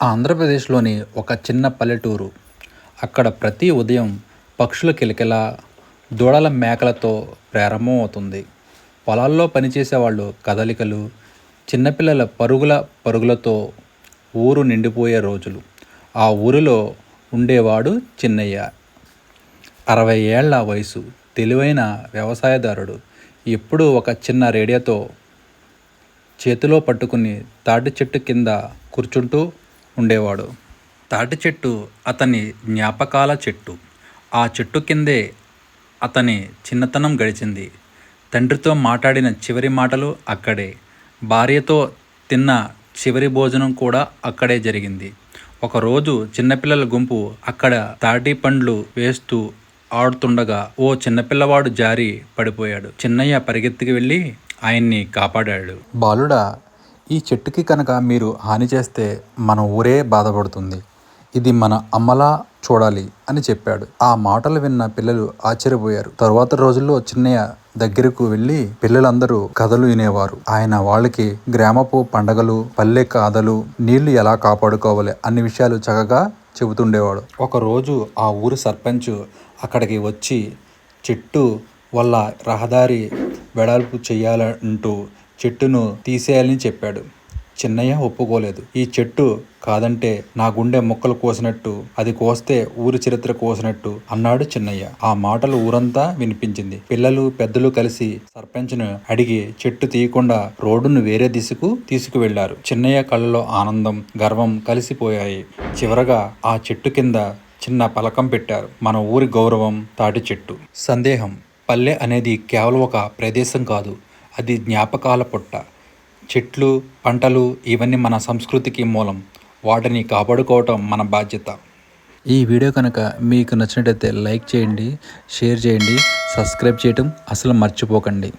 ఆంధ్రప్రదేశ్లోని ఒక చిన్న పల్లెటూరు. అక్కడ ప్రతి ఉదయం పక్షుల కిలకిల, దూడల మేకలతో ప్రారంభం అవుతుంది. పొలాల్లో పనిచేసేవాళ్ళు కదలికలు, చిన్నపిల్లల పరుగులతో ఊరు నిండిపోయే రోజులు. ఆ ఊరిలో ఉండేవాడు చిన్నయ్య. 60 ఏళ్ల వయసు, తెలివైన వ్యవసాయదారుడు. ఎప్పుడూ ఒక చిన్న రేడియోతో చేతిలో పట్టుకుని తాటి చెట్టు కింద కూర్చుంటూ ఉండేవాడు. తాటి చెట్టు అతని జ్ఞాపకాల చెట్టు. ఆ చెట్టు కిందే అతని చిన్నతనం గడిచింది. తండ్రితో మాట్లాడిన చివరి మాటలు అక్కడే, భార్యతో తిన్న చివరి భోజనం కూడా అక్కడే జరిగింది. ఒకరోజు చిన్నపిల్లల గుంపు అక్కడ తాటి పండ్లు వేస్తూ ఆడుతుండగా ఓ చిన్నపిల్లవాడు జారి పడిపోయాడు. చిన్నయ్య పరిగెత్తుకు వెళ్ళి ఆయన్ని కాపాడాడు. బాలుడా, ఈ చెట్టుకి కనుక మీరు హాని చేస్తే మన ఊరే బాధపడుతుంది. ఇది మన అమ్మలా చూడాలి అని చెప్పాడు. ఆ మాటలు విన్న పిల్లలు ఆశ్చర్యపోయారు. తరువాత రోజుల్లో చిన్నయ్య దగ్గరకు వెళ్ళి పిల్లలందరూ కథలు వినేవారు. ఆయన వాళ్ళకి గ్రామపు పండగలు, పల్లె కాథలు, నీళ్లు ఎలా కాపాడుకోవాలి అన్ని విషయాలు చక్కగా చెబుతుండేవాడు. ఒకరోజు ఆ ఊరి సర్పంచ్ అక్కడికి వచ్చి చెట్టు వల్ల రహదారి వెడల్పు చెయ్యాలంటూ చెట్టును తీసేయాలని చెప్పాడు. చిన్నయ్య ఒప్పుకోలేదు. ఈ చెట్టు కాదంటే నా గుండె ముక్కలు కోసినట్టు, అది కోస్తే ఊరి చరిత్ర కోసినట్టు అన్నాడు చిన్నయ్య. ఆ మాటలు ఊరంతా వినిపించింది. పిల్లలు పెద్దలు కలిసి సర్పంచ్ను అడిగి చెట్టు తీయకుండా రోడ్డును వేరే దిశకు తీసుకువెళ్లారు. చిన్నయ్య కళ్ళలో ఆనందం, గర్వం కలిసిపోయాయి. చివరగా ఆ చెట్టు కింద చిన్న పలకం పెట్టారు. మన ఊరి గౌరవం తాటి చెట్టు. సందేహం: పల్లె అనేది కేవలం ఒక ప్రదేశం కాదు, అది జ్ఞాపకాల పుట్ట. చెట్లు, పంటలు ఇవన్నీ మన సంస్కృతికి మూలం. వాటిని కాపాడుకోవటం మన బాధ్యత. ఈ వీడియో కనుక మీకు నచ్చినట్టయితే లైక్ చేయండి, షేర్ చేయండి, సబ్స్క్రైబ్ చేయటం అసలు మర్చిపోకండి.